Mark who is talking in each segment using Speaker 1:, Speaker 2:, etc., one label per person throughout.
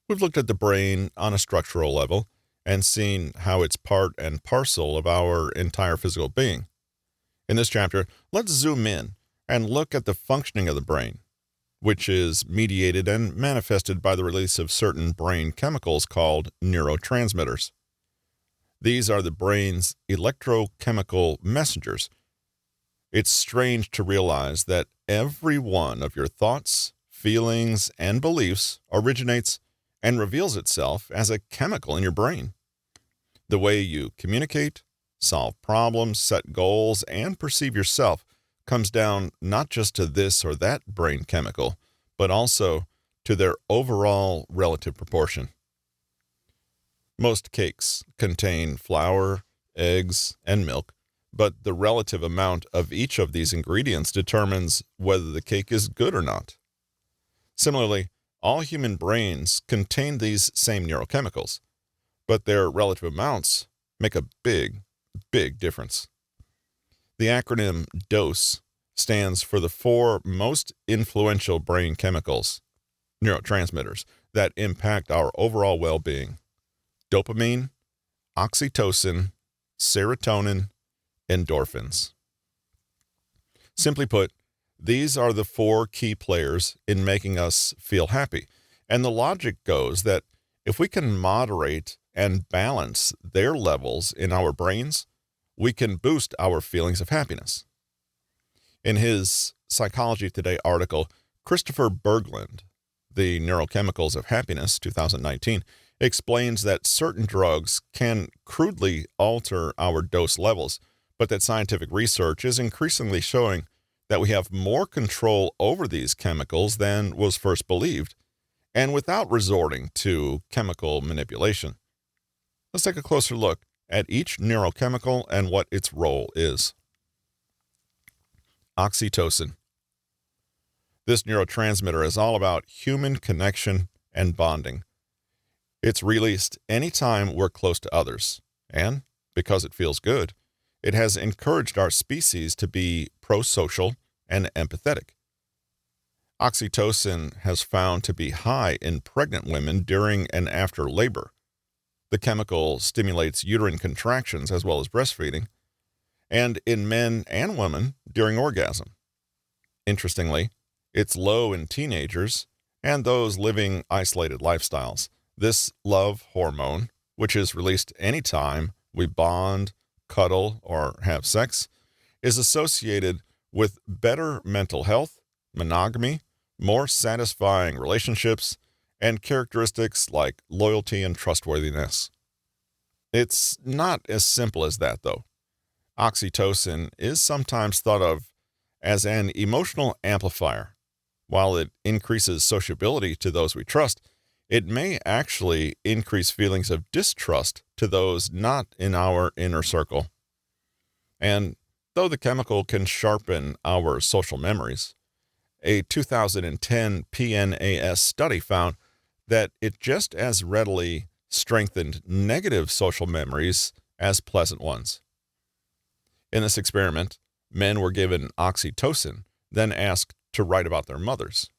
Speaker 1: We've looked at the brain on a structural level and seen how it's part and parcel of our entire physical being. In this chapter, let's zoom in and look at the functioning of the brain, which is mediated and manifested by the release of certain brain chemicals called neurotransmitters. These are the brain's electrochemical messengers. It's strange to realize that every one of your thoughts, feelings, and beliefs originates and reveals itself as a chemical in your brain. The way you communicate, solve problems, set goals, and perceive yourself comes down not just to this or that brain chemical, but also to their overall relative proportion. Most cakes contain flour, eggs, and milk, but the relative amount of each of these ingredients determines whether the cake is good or not. Similarly, all human brains contain these same neurochemicals, but their relative amounts make a big difference. The acronym DOSE stands for the 4 most influential brain chemicals, neurotransmitters, that impact our overall well-being: dopamine, oxytocin, serotonin, endorphins. Simply put, these are the 4 key players in making us feel happy. And the logic goes that if we can moderate and balance their levels in our brains, we can boost our feelings of happiness. In his Psychology Today article, Christopher Berglund, The Neurochemicals of Happiness, 2019, explains that certain drugs can crudely alter our dose levels, but that scientific research is increasingly showing that we have more control over these chemicals than was first believed, and without resorting to chemical manipulation. Let's take a closer look at each neurochemical and what its role is. Oxytocin. This neurotransmitter is all about human connection and bonding. It's released anytime we're close to others, and because it feels good, it has encouraged our species to be pro-social and empathetic. Oxytocin has found to be high in pregnant women during and after labor. The chemical stimulates uterine contractions as well as breastfeeding, and in men and women during orgasm. Interestingly, it's low in teenagers and those living isolated lifestyles. This love hormone, which is released anytime we bond, cuddle, or have sex, is associated with better mental health, monogamy, more satisfying relationships, and characteristics like loyalty and trustworthiness. It's not as simple as that, though. Oxytocin is sometimes thought of as an emotional amplifier. While it increases sociability to those we trust, it may actually increase feelings of distrust to those not in our inner circle. And though the chemical can sharpen our social memories, a 2010 PNAS study found that it just as readily strengthened negative social memories as pleasant ones. In this experiment, men were given oxytocin, then asked to write about their mothers.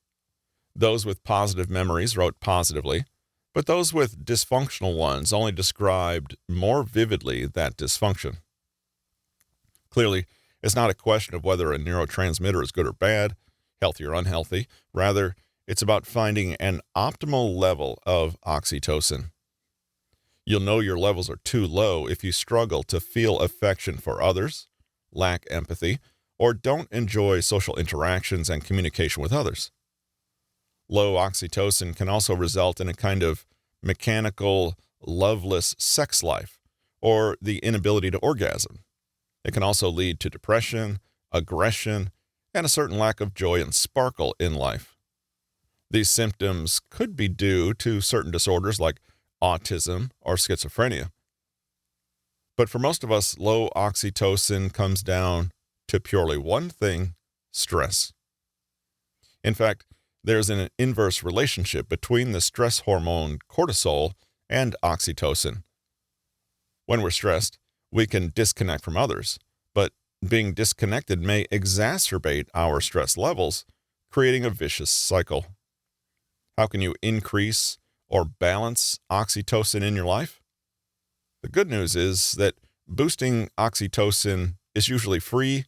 Speaker 1: Those with positive memories wrote positively, but those with dysfunctional ones only described more vividly that dysfunction. Clearly, it's not a question of whether a neurotransmitter is good or bad, healthy or unhealthy. Rather, it's about finding an optimal level of oxytocin. You'll know your levels are too low if you struggle to feel affection for others, lack empathy, or don't enjoy social interactions and communication with others. Low oxytocin can also result in a kind of mechanical, loveless sex life, or the inability to orgasm. It can also lead to depression, aggression, and a certain lack of joy and sparkle in life. These symptoms could be due to certain disorders like autism or schizophrenia. But for most of us, low oxytocin comes down to purely one thing: stress. In fact, there's an inverse relationship between the stress hormone cortisol and oxytocin. When we're stressed, we can disconnect from others, but being disconnected may exacerbate our stress levels, creating a vicious cycle. How can you increase or balance oxytocin in your life? The good news is that boosting oxytocin is usually free,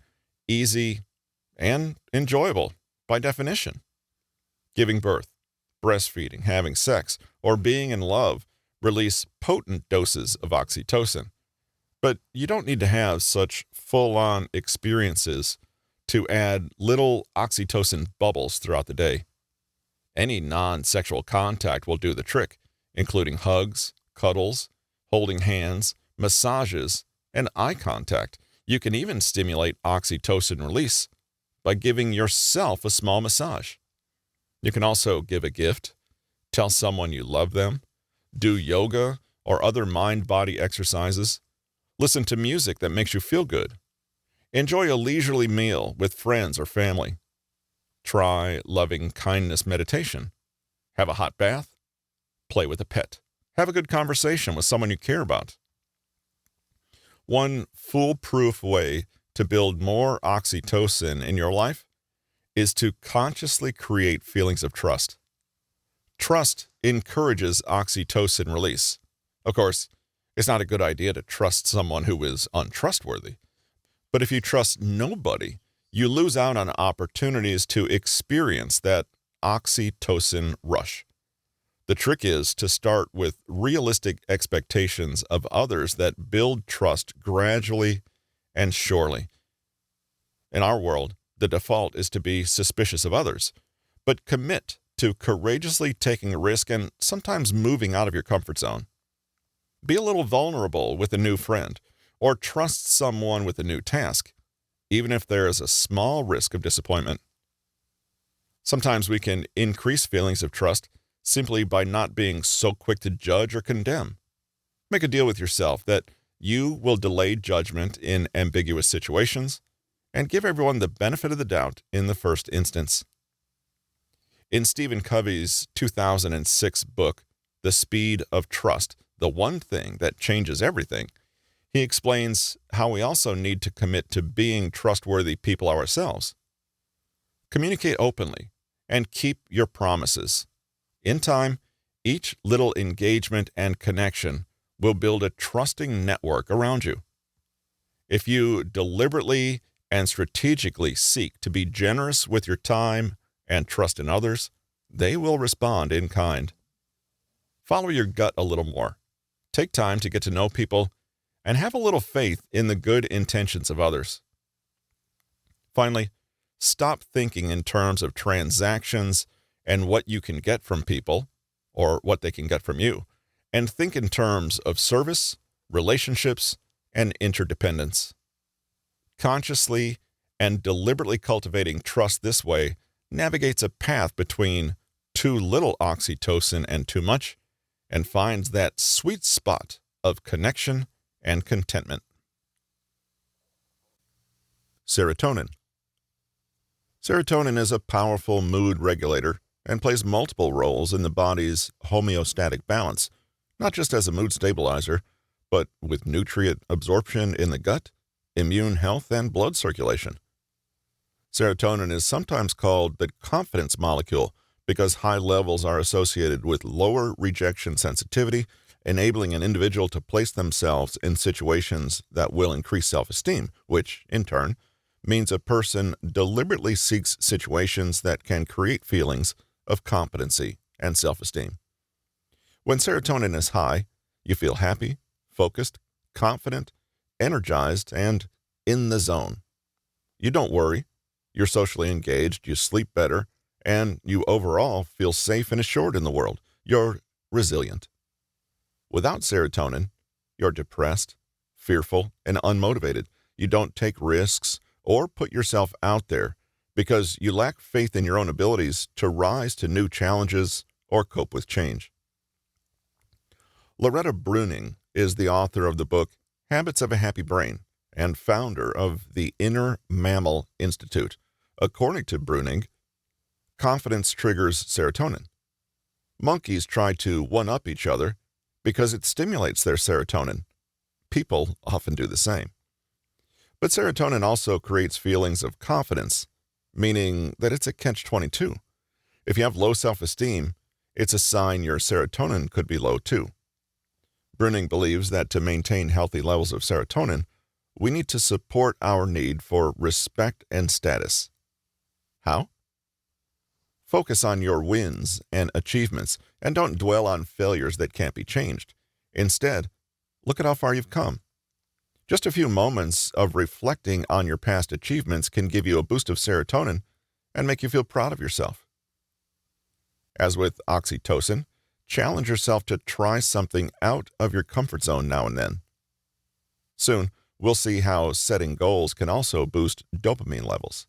Speaker 1: easy, and enjoyable by definition. Giving birth, breastfeeding, having sex, or being in love release potent doses of oxytocin. But you don't need to have such full-on experiences to add little oxytocin bubbles throughout the day. Any non-sexual contact will do the trick, including hugs, cuddles, holding hands, massages, and eye contact. You can even stimulate oxytocin release by giving yourself a small massage. You can also give a gift, tell someone you love them, do yoga or other mind-body exercises, listen to music that makes you feel good, enjoy a leisurely meal with friends or family, try loving kindness meditation, have a hot bath, play with a pet, have a good conversation with someone you care about. One foolproof way to build more oxytocin in your life is to consciously create feelings of trust. Trust encourages oxytocin release. Of course, it's not a good idea to trust someone who is untrustworthy. But if you trust nobody, you lose out on opportunities to experience that oxytocin rush. The trick is to start with realistic expectations of others that build trust gradually and surely. In our world, the default is to be suspicious of others, but commit to courageously taking a risk and sometimes moving out of your comfort zone. Be a little vulnerable with a new friend, or trust someone with a new task, even if there is a small risk of disappointment. Sometimes we can increase feelings of trust simply by not being so quick to judge or condemn. Make a deal with yourself that you will delay judgment in ambiguous situations and give everyone the benefit of the doubt in the first instance. In Stephen Covey's 2006 book, The Speed of Trust, the one thing that changes everything, he explains how we also need to commit to being trustworthy people ourselves. Communicate openly and keep your promises. In time, each little engagement and connection will build a trusting network around you. If you deliberately and strategically seek to be generous with your time and trust in others, they will respond in kind. Follow your gut a little more. Take time to get to know people and have a little faith in the good intentions of others. Finally, stop thinking in terms of transactions and what you can get from people or what they can get from you, and think in terms of service, relationships, and interdependence. Consciously and deliberately cultivating trust this way navigates a path between too little oxytocin and too much, and finds that sweet spot of connection and contentment. Serotonin. Serotonin is a powerful mood regulator and plays multiple roles in the body's homeostatic balance, not just as a mood stabilizer, but with nutrient absorption in the gut, immune health, and blood circulation. Serotonin is sometimes called the confidence molecule because high levels are associated with lower rejection sensitivity, enabling an individual to place themselves in situations that will increase self-esteem, which, in turn, means a person deliberately seeks situations that can create feelings of competency and self-esteem. When serotonin is high, you feel happy, focused, confident, energized, and in the zone. You don't worry, you're socially engaged, you sleep better, and you overall feel safe and assured in the world. You're resilient. Without serotonin, you're depressed, fearful, and unmotivated. You don't take risks or put yourself out there because you lack faith in your own abilities to rise to new challenges or cope with change. Loretta Bruning is the author of the book Habits of a Happy Brain and founder of the Inner Mammal Institute. According to Bruning, confidence triggers serotonin. Monkeys try to one-up each other because it stimulates their serotonin. People often do the same. But serotonin also creates feelings of confidence, meaning that it's a catch-22. If you have low self-esteem, it's a sign your serotonin could be low too. Bruning believes that to maintain healthy levels of serotonin, we need to support our need for respect and status. How? Focus on your wins and achievements, and don't dwell on failures that can't be changed. Instead, look at how far you've come. Just a few moments of reflecting on your past achievements can give you a boost of serotonin and make you feel proud of yourself. As with oxytocin, challenge yourself to try something out of your comfort zone now and then. Soon, we'll see how setting goals can also boost dopamine levels.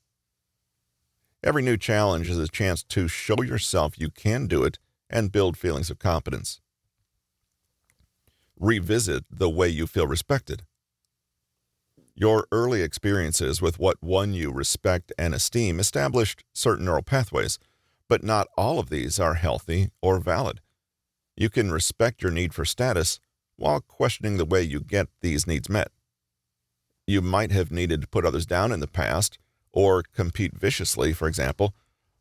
Speaker 1: Every new challenge is a chance to show yourself you can do it and build feelings of competence. Revisit the way you feel respected. Your early experiences with what won you respect and esteem established certain neural pathways, but not all of these are healthy or valid. You can respect your need for status while questioning the way you get these needs met. You might have needed to put others down in the past or compete viciously, for example,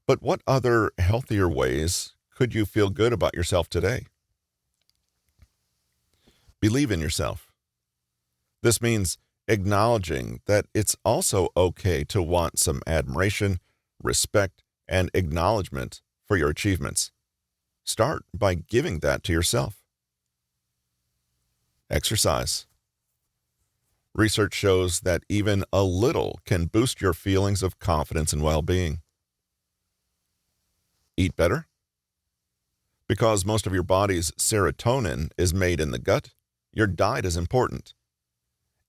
Speaker 1: but what other healthier ways could you feel good about yourself today? Believe in yourself. This means acknowledging that it's also okay to want some admiration, respect, and acknowledgement for your achievements. Start by giving that to yourself. Exercise. Research shows that even a little can boost your feelings of confidence and well-being. Eat better. Because most of your body's serotonin is made in the gut, your diet is important.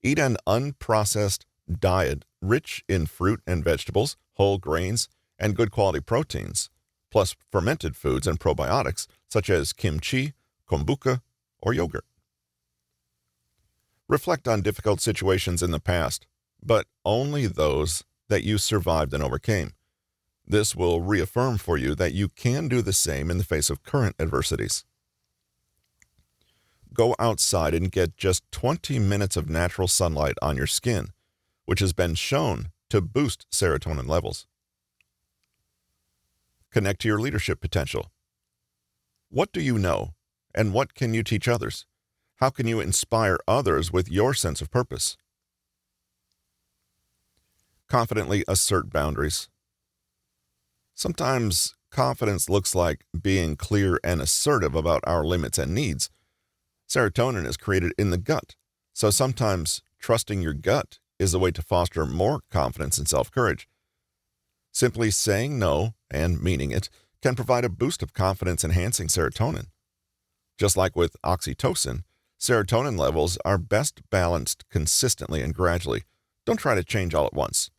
Speaker 1: Eat an unprocessed diet rich in fruit and vegetables, whole grains, and good quality proteins, plus fermented foods and probiotics such as kimchi, kombucha, or yogurt. Reflect on difficult situations in the past, but only those that you survived and overcame. This will reaffirm for you that you can do the same in the face of current adversities. Go outside and get just 20 minutes of natural sunlight on your skin, which has been shown to boost serotonin levels. Connect to your leadership potential. What do you know, and what can you teach others? How can you inspire others with your sense of purpose? Confidently assert boundaries. Sometimes confidence looks like being clear and assertive about our limits and needs. Serotonin is created in the gut, so sometimes trusting your gut is a way to foster more confidence and self-courage. Simply saying no and meaning it can provide a boost of confidence-enhancing serotonin. Just like with oxytocin, serotonin levels are best balanced consistently and gradually. Don't try to change all at once.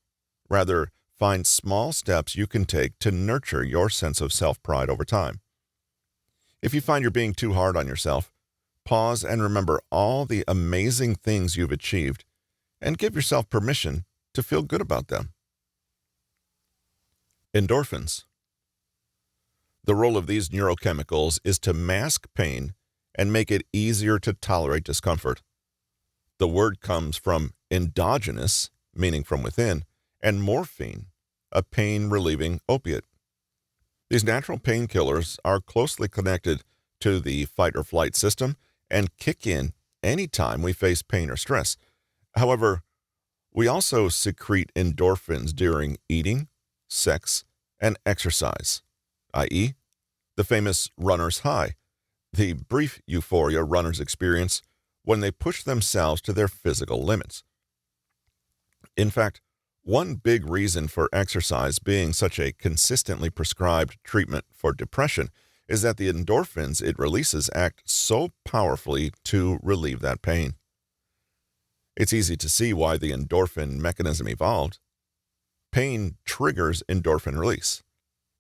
Speaker 1: Rather, find small steps you can take to nurture your sense of self-pride over time. If you find you're being too hard on yourself, pause and remember all the amazing things you've achieved and give yourself permission to feel good about them. Endorphins. The role of these neurochemicals is to mask pain and make it easier to tolerate discomfort. The word comes from endogenous, meaning from within, and morphine, a pain-relieving opiate. These natural painkillers are closely connected to the fight-or-flight system and kick in anytime we face pain or stress. However, we also secrete endorphins during eating, sex, and exercise, i.e., the famous runner's high, the brief euphoria runners experience when they push themselves to their physical limits. In fact, one big reason for exercise being such a consistently prescribed treatment for depression is that the endorphins it releases act so powerfully to relieve that pain. It's easy to see why the endorphin mechanism evolved. Pain triggers endorphin release.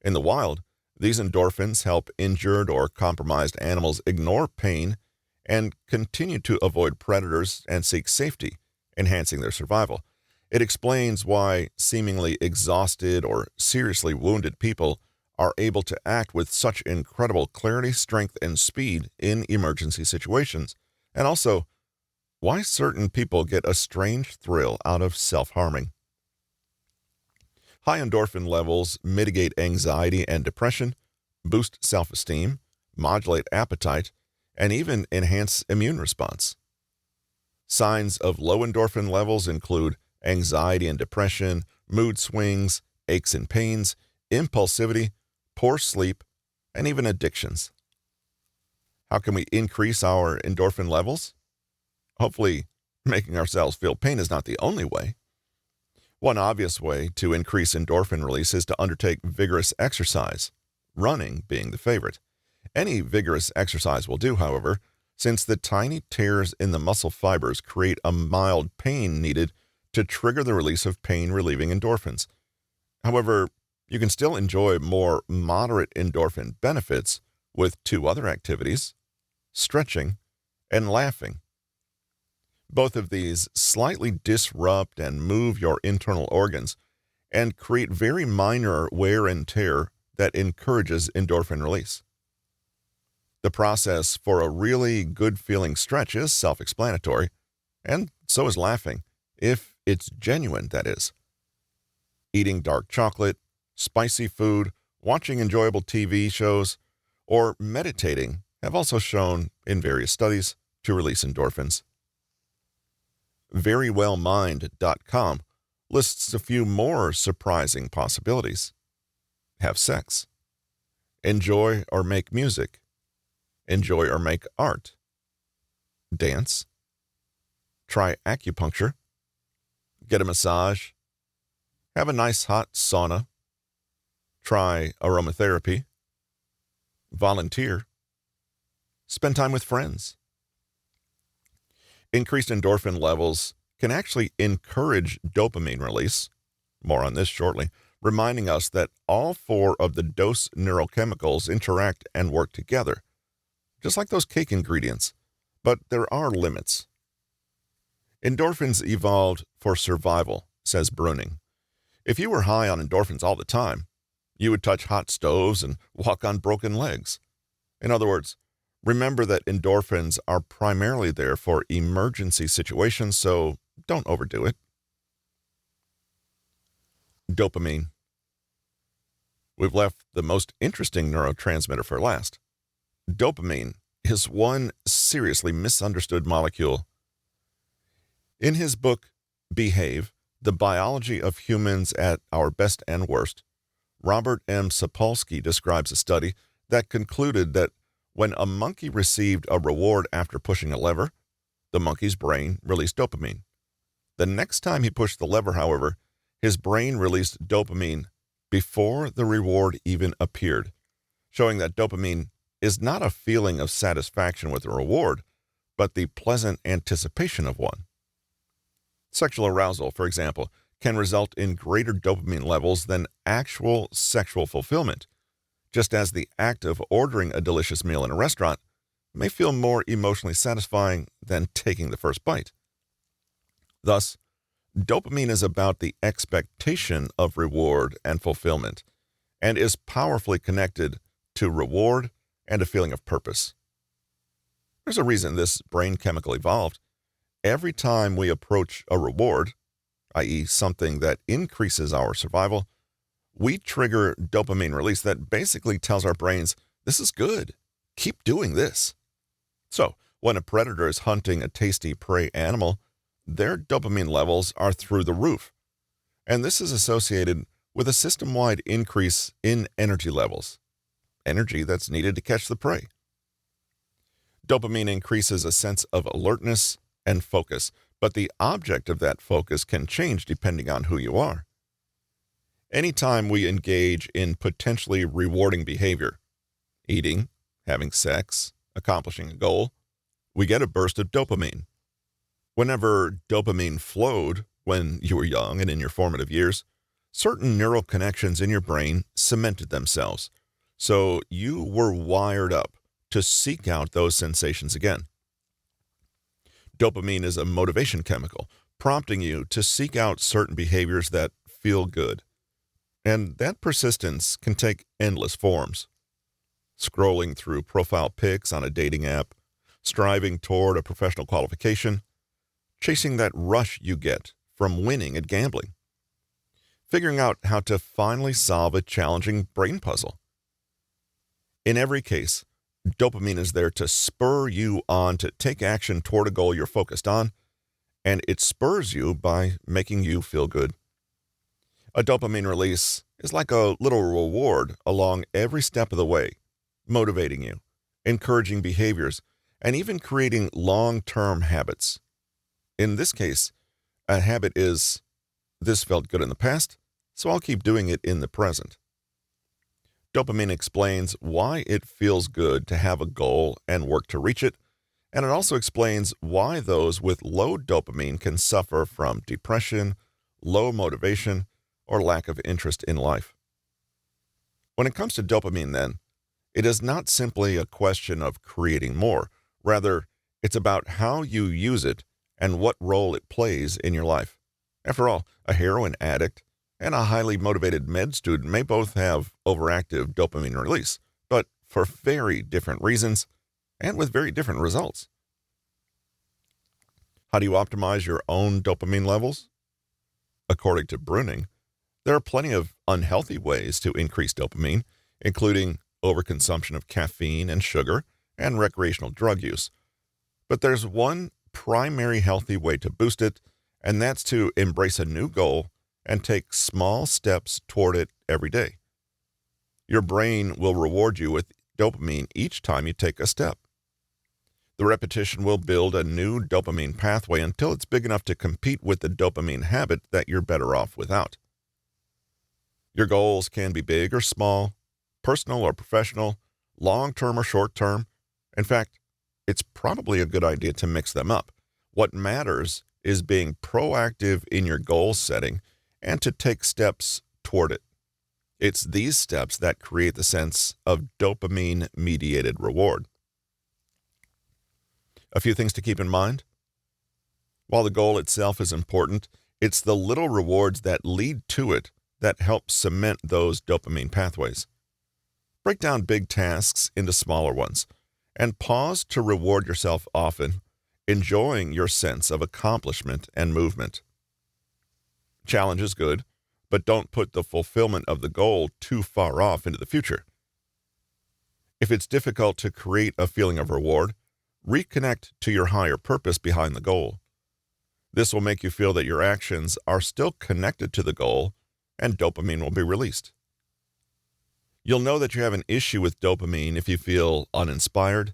Speaker 1: In the wild, these endorphins help injured or compromised animals ignore pain and continue to avoid predators and seek safety, enhancing their survival. It explains why seemingly exhausted or seriously wounded people are able to act with such incredible clarity, strength, and speed in emergency situations, and also why certain people get a strange thrill out of self-harming. High endorphin levels mitigate anxiety and depression, boost self-esteem, modulate appetite, and even enhance immune response. Signs of low endorphin levels include anxiety and depression, mood swings, aches and pains, impulsivity, poor sleep, and even addictions. How can we increase our endorphin levels? Hopefully, making ourselves feel pain is not the only way. One obvious way to increase endorphin release is to undertake vigorous exercise, running being the favorite. Any vigorous exercise will do, however, since the tiny tears in the muscle fibers create a mild pain needed to trigger the release of pain-relieving endorphins. However, you can still enjoy more moderate endorphin benefits with two other activities, stretching and laughing. Both of these slightly disrupt and move your internal organs and create very minor wear and tear that encourages endorphin release. The process for a really good-feeling stretch is self-explanatory, and so is laughing, if it's genuine, that is. Eating dark chocolate, spicy food, watching enjoyable TV shows, or meditating have also shown, in various studies, to release endorphins. Verywellmind.com lists a few more surprising possibilities. Have sex. Enjoy or make music. Enjoy or make art. Dance. Try acupuncture. Get a massage. Have a nice hot sauna. Try aromatherapy. Volunteer. Spend time with friends. Increased endorphin levels can actually encourage dopamine release. More on this shortly, reminding us that all four of the dose neurochemicals interact and work together, just like those cake ingredients, but there are limits. Endorphins evolved for survival, says Bruning. If you were high on endorphins all the time, you would touch hot stoves and walk on broken legs. In other words, remember that endorphins are primarily there for emergency situations, so don't overdo it. Dopamine. We've left the most interesting neurotransmitter for last. Dopamine is one seriously misunderstood molecule. In his book, Behave, The Biology of Humans at Our Best and Worst, Robert M. Sapolsky describes a study that concluded that when a monkey received a reward after pushing a lever, the monkey's brain released dopamine. The next time he pushed the lever, however, his brain released dopamine before the reward even appeared, showing that dopamine is not a feeling of satisfaction with a reward, but the pleasant anticipation of one. Sexual arousal, for example, can result in greater dopamine levels than actual sexual fulfillment, just as the act of ordering a delicious meal in a restaurant may feel more emotionally satisfying than taking the first bite. Thus, dopamine is about the expectation of reward and fulfillment, and is powerfully connected to reward and a feeling of purpose. There's a reason this brain chemical evolved. Every time we approach a reward, i.e. something that increases our survival, we trigger dopamine release that basically tells our brains, this is good, keep doing this. So, when a predator is hunting a tasty prey animal, their dopamine levels are through the roof. And this is associated with a system-wide increase in energy levels, energy that's needed to catch the prey. Dopamine increases a sense of alertness and focus, but the object of that focus can change depending on who you are. Anytime we engage in potentially rewarding behavior, eating, having sex, accomplishing a goal, we get a burst of dopamine. Whenever dopamine flowed when you were young and in your formative years, certain neural connections in your brain cemented themselves, so you were wired up to seek out those sensations again. Dopamine is a motivation chemical, prompting you to seek out certain behaviors that feel good. And that persistence can take endless forms. Scrolling through profile pics on a dating app, striving toward a professional qualification, chasing that rush you get from winning at gambling, figuring out how to finally solve a challenging brain puzzle. In every case, Dopamine is there to spur you on to take action toward a goal you're focused on, and it spurs you by making you feel good. A dopamine release is like a little reward along every step of the way, motivating you, encouraging behaviors, and even creating long-term habits. In this case, a habit is, this felt good in the past, so I'll keep doing it in the present. Dopamine explains why it feels good to have a goal and work to reach it, and it also explains why those with low dopamine can suffer from depression, low motivation, or lack of interest in life. When it comes to dopamine, then, it is not simply a question of creating more. Rather, it's about how you use it and what role it plays in your life. After all, a heroin addict and a highly motivated med student may both have overactive dopamine release, but for very different reasons and with very different results. How do you optimize your own dopamine levels? According to Bruning, there are plenty of unhealthy ways to increase dopamine, including overconsumption of caffeine and sugar and recreational drug use. But there's one primary healthy way to boost it, and that's to embrace a new goal and take small steps toward it every day. Your brain will reward you with dopamine each time you take a step. The repetition will build a new dopamine pathway until it's big enough to compete with the dopamine habit that you're better off without. Your goals can be big or small, personal or professional, long-term or short-term. In fact, it's probably a good idea to mix them up. What matters is being proactive in your goal setting and to take steps toward it. It's these steps that create the sense of dopamine-mediated reward. A few things to keep in mind. While the goal itself is important, it's the little rewards that lead to it that help cement those dopamine pathways. Break down big tasks into smaller ones and pause to reward yourself often, enjoying your sense of accomplishment and movement. Challenge is good, but don't put the fulfillment of the goal too far off into the future. If it's difficult to create a feeling of reward, reconnect to your higher purpose behind the goal. This will make you feel that your actions are still connected to the goal, and dopamine will be released. You'll know that you have an issue with dopamine if you feel uninspired,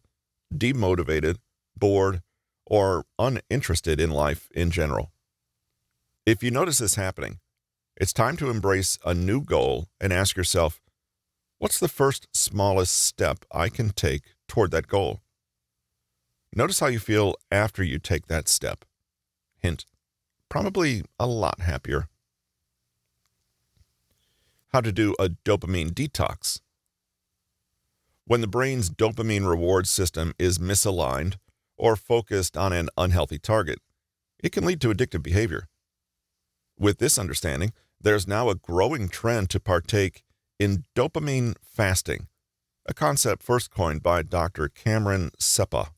Speaker 1: demotivated, bored, or uninterested in life in general. If you notice this happening, it's time to embrace a new goal and ask yourself, what's the first smallest step I can take toward that goal? Notice how you feel after you take that step. Hint, probably a lot happier. How to do a dopamine detox. When the brain's dopamine reward system is misaligned or focused on an unhealthy target, it can lead to addictive behavior. With this understanding, there's now a growing trend to partake in dopamine fasting, a concept first coined by Dr. Cameron Seppa.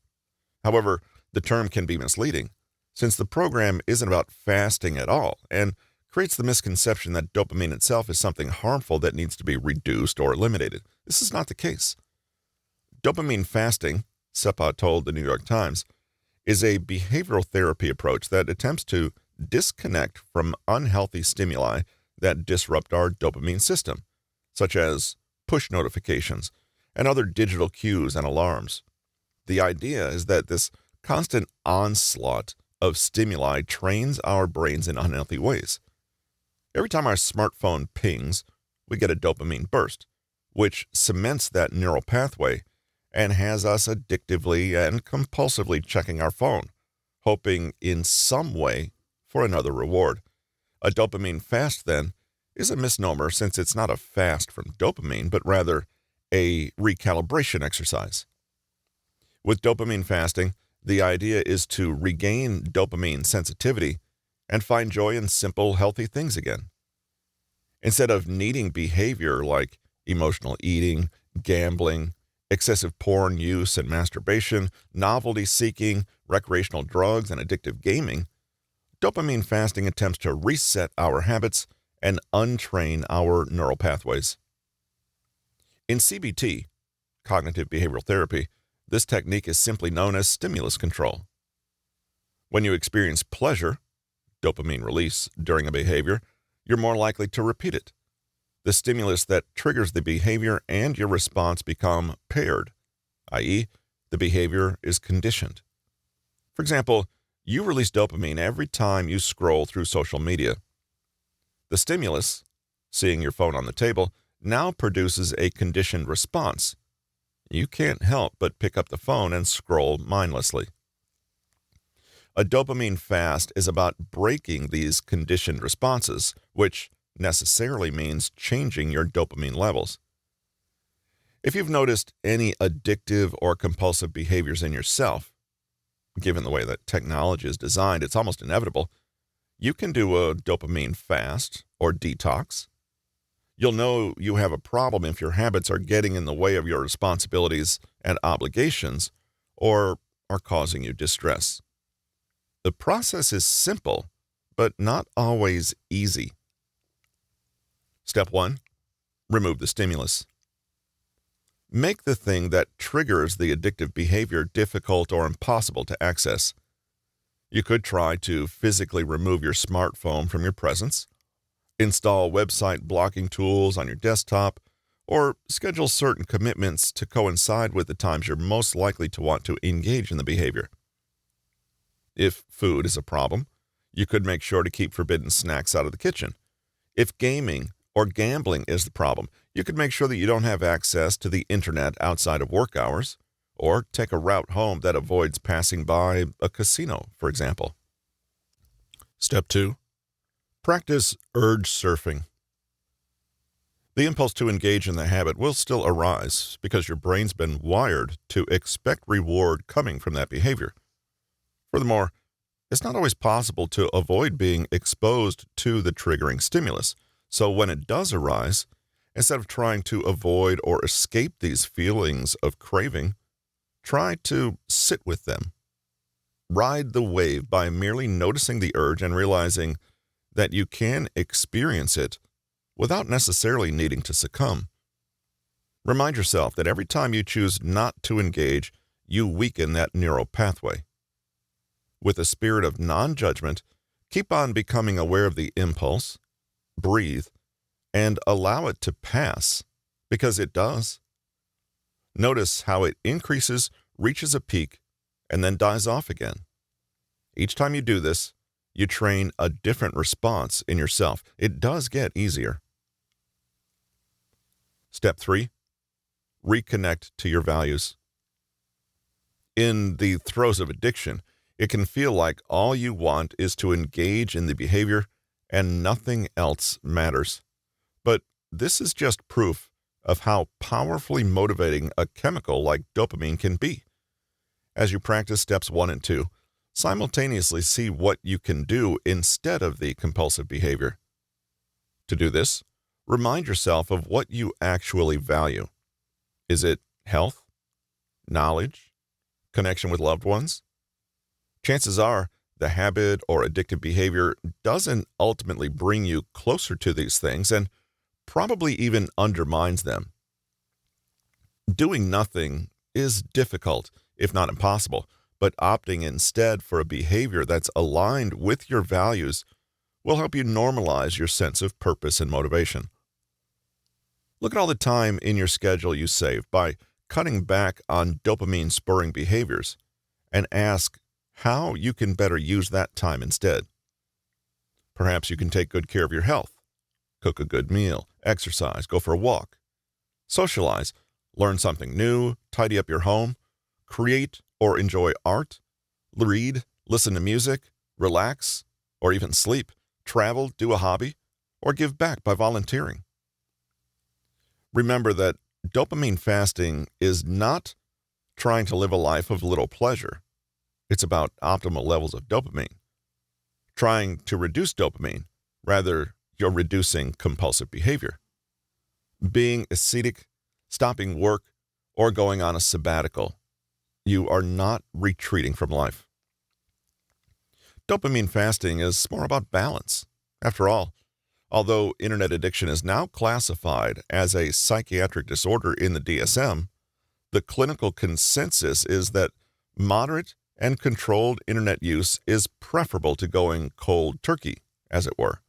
Speaker 1: However, the term can be misleading, since the program isn't about fasting at all and creates the misconception that dopamine itself is something harmful that needs to be reduced or eliminated. This is not the case. Dopamine fasting, Seppa told the New York Times, is a behavioral therapy approach that attempts to disconnect from unhealthy stimuli that disrupt our dopamine system, such as push notifications and other digital cues and alarms. The idea is that this constant onslaught of stimuli trains our brains in unhealthy ways. Every time our smartphone pings, we get a dopamine burst, which cements that neural pathway and has us addictively and compulsively checking our phone, hoping in some way for another reward. A dopamine fast, then, is a misnomer since it's not a fast from dopamine, but rather a recalibration exercise. With dopamine fasting, the idea is to regain dopamine sensitivity and find joy in simple, healthy things again. Instead of needing behavior like emotional eating, gambling, excessive porn use and masturbation, novelty seeking, recreational drugs, and addictive gaming, dopamine fasting attempts to reset our habits and untrain our neural pathways. In CBT, cognitive behavioral therapy, this technique is simply known as stimulus control. When you experience pleasure, dopamine release, during a behavior, you're more likely to repeat it. The stimulus that triggers the behavior and your response become paired, i.e., the behavior is conditioned. For example, you release dopamine every time you scroll through social media. The stimulus, seeing your phone on the table, now produces a conditioned response. You can't help but pick up the phone and scroll mindlessly. A dopamine fast is about breaking these conditioned responses, which necessarily means changing your dopamine levels. If you've noticed any addictive or compulsive behaviors in yourself, given the way that technology is designed, it's almost inevitable, you can do a dopamine fast or detox. You'll know you have a problem if your habits are getting in the way of your responsibilities and obligations or are causing you distress. The process is simple, but not always easy. Step 1. Remove the stimulus. Make the thing that triggers the addictive behavior difficult or impossible to access. You could try to physically remove your smartphone from your presence, install website blocking tools on your desktop, or schedule certain commitments to coincide with the times you're most likely to want to engage in the behavior. If food is a problem, you could make sure to keep forbidden snacks out of the kitchen. If gaming or gambling is the problem, you could make sure that you don't have access to the internet outside of work hours, or take a route home that avoids passing by a casino, for example. Step 2. Practice urge surfing. The impulse to engage in the habit will still arise because your brain's been wired to expect reward coming from that behavior. Furthermore, it's not always possible to avoid being exposed to the triggering stimulus. So when it does arise, instead of trying to avoid or escape these feelings of craving, try to sit with them. Ride the wave by merely noticing the urge and realizing that you can experience it without necessarily needing to succumb. Remind yourself that every time you choose not to engage, you weaken that neural pathway. With a spirit of non-judgment, keep on becoming aware of the impulse, breathe, and allow it to pass, because it does. Notice how it increases, reaches a peak, and then dies off again. Each time you do this, you train a different response in yourself. It does get easier. Step 3. Reconnect to your values. In the throes of addiction, it can feel like all you want is to engage in the behavior and nothing else matters. But this is just proof of how powerfully motivating a chemical like dopamine can be. As you practice steps 1 and 2, simultaneously see what you can do instead of the compulsive behavior. To do this, remind yourself of what you actually value. Is it health, knowledge, connection with loved ones? Chances are the habit or addictive behavior doesn't ultimately bring you closer to these things and probably even undermines them. Doing nothing is difficult, if not impossible, but opting instead for a behavior that's aligned with your values will help you normalize your sense of purpose and motivation. Look at all the time in your schedule you save by cutting back on dopamine-spurring behaviors and ask how you can better use that time instead. Perhaps you can take good care of your health, cook a good meal, exercise, go for a walk, socialize, learn something new, tidy up your home, create or enjoy art, read, listen to music, relax, or even sleep, travel, do a hobby, or give back by volunteering. Remember that dopamine fasting is not trying to live a life of little pleasure. It's about optimal levels of dopamine. Trying to reduce dopamine, rather, you're reducing compulsive behavior. Being ascetic, stopping work, or going on a sabbatical, you are not retreating from life. Dopamine fasting is more about balance. After all, although internet addiction is now classified as a psychiatric disorder in the DSM, The clinical consensus is that moderate and controlled internet use is preferable to going cold turkey, as it were.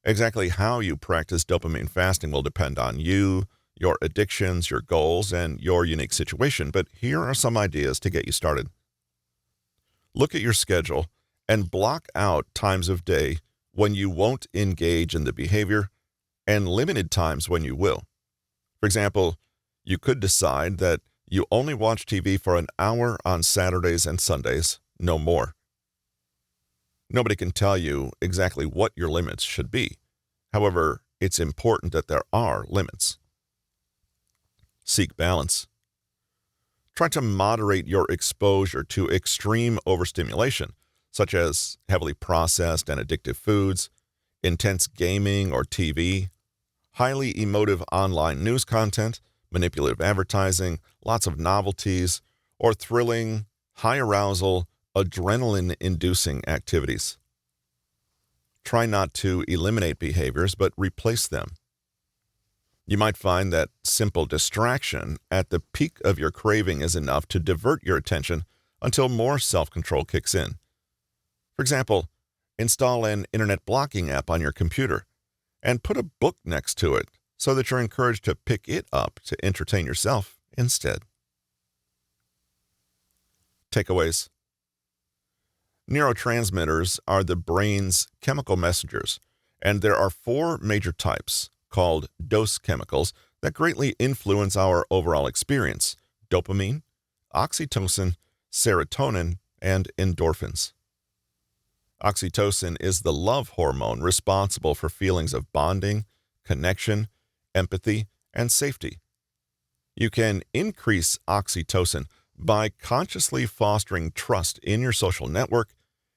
Speaker 1: Exactly how you practice dopamine fasting will depend on you, your addictions, your goals, and your unique situation, but here are some ideas to get you started. Look at your schedule and block out times of day when you won't engage in the behavior and limited times when you will. For example, you could decide that you only watch TV for an hour on Saturdays and Sundays, no more. Nobody can tell you exactly what your limits should be. However, it's important that there are limits. Seek balance. Try to moderate your exposure to extreme overstimulation, such as heavily processed and addictive foods, intense gaming or TV, highly emotive online news content, manipulative advertising, lots of novelties, or thrilling, high arousal, adrenaline-inducing activities. Try not to eliminate behaviors, but replace them. You might find that simple distraction at the peak of your craving is enough to divert your attention until more self-control kicks in. For example, install an internet blocking app on your computer and put a book next to it so that you're encouraged to pick it up to entertain yourself instead. Takeaways. Neurotransmitters are the brain's chemical messengers, and there are 4 major types, called dose chemicals, that greatly influence our overall experience: dopamine, oxytocin, serotonin, and endorphins. Oxytocin is the love hormone responsible for feelings of bonding, connection, empathy, and safety. You can increase oxytocin by consciously fostering trust in your social network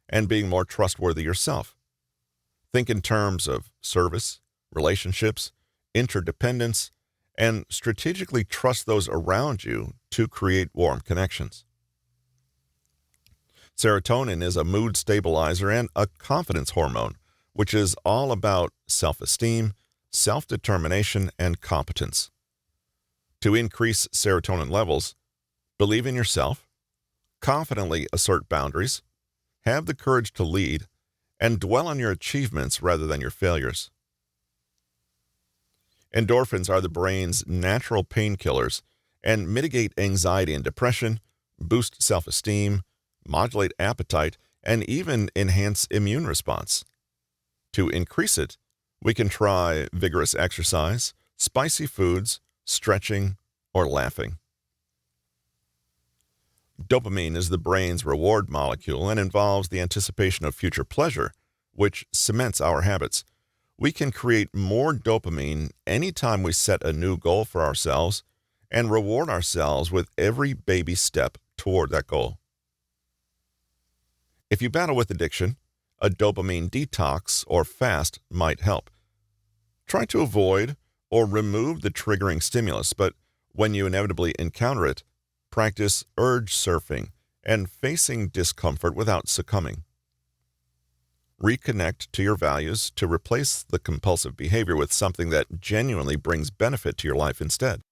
Speaker 1: and being more trustworthy yourself. Think in terms of service, relationships, interdependence, and strategically trust those around you to create warm connections. Serotonin is a mood stabilizer and a confidence hormone, which is all about self-esteem, self-determination, and competence. To increase serotonin levels, believe in yourself, confidently assert boundaries, have the courage to lead, and dwell on your achievements rather than your failures. Endorphins are the brain's natural painkillers and mitigate anxiety and depression, boost self-esteem, modulate appetite, and even enhance immune response. To increase it, we can try vigorous exercise, spicy foods, stretching, or laughing. Dopamine is the brain's reward molecule and involves the anticipation of future pleasure, which cements our habits. We can create more dopamine anytime we set a new goal for ourselves and reward ourselves with every baby step toward that goal. If you battle with addiction, a dopamine detox or fast might help. Try to avoid or remove the triggering stimulus, but when you inevitably encounter it, practice urge surfing and facing discomfort without succumbing. Reconnect to your values to replace the compulsive behavior with something that genuinely brings benefit to your life instead.